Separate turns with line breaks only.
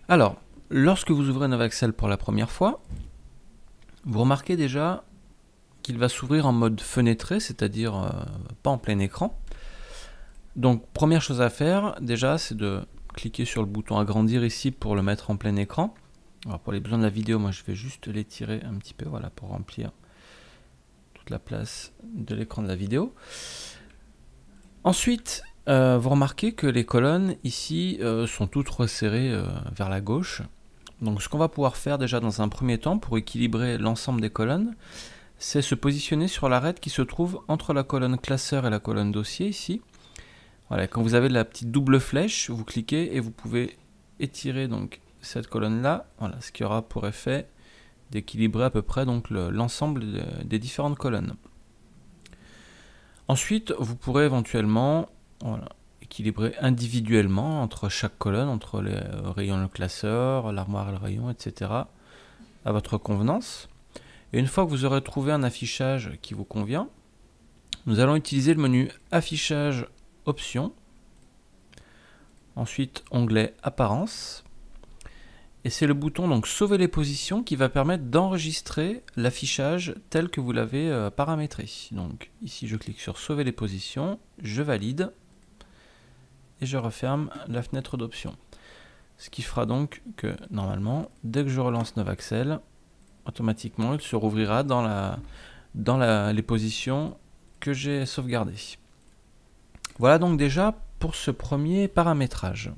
Alors, lorsque vous ouvrez Novaxcel pour la première fois, vous remarquez déjà qu'il va s'ouvrir en mode fenêtré, c'est-à-dire pas en plein écran. Donc, première chose à faire, déjà, c'est de cliquer sur le bouton agrandir ici pour le mettre en plein écran. Alors, pour les besoins de la vidéo, moi je vais juste l'étirer un petit peu, voilà, pour remplir toute la place de l'écran de la vidéo. Ensuite, vous remarquez que les colonnes ici sont toutes resserrées vers la gauche. Donc ce qu'on va pouvoir faire déjà dans un premier temps pour équilibrer l'ensemble des colonnes, c'est se positionner sur l'arête qui se trouve entre la colonne classeur et la colonne dossier ici. Voilà, quand vous avez la petite double flèche, vous cliquez et vous pouvez étirer donc cette colonne là, voilà, ce qui aura pour effet d'équilibrer à peu près donc l'ensemble des différentes colonnes. Ensuite, vous pourrez éventuellement équilibrer individuellement entre chaque colonne, entre les rayons et le classeur, l'armoire et le rayon, etc. à votre convenance. Et une fois que vous aurez trouvé un affichage qui vous convient, nous allons utiliser le menu affichage options, ensuite onglet apparence, et c'est le bouton donc sauver les positions qui va permettre d'enregistrer l'affichage tel que vous l'avez paramétré. Donc ici je clique sur sauver les positions, je valide et je referme la fenêtre d'options. Ce qui fera donc que normalement dès que je relance Novaxcel, automatiquement il se rouvrira dans les positions que j'ai sauvegardées. Voilà donc déjà pour ce premier paramétrage.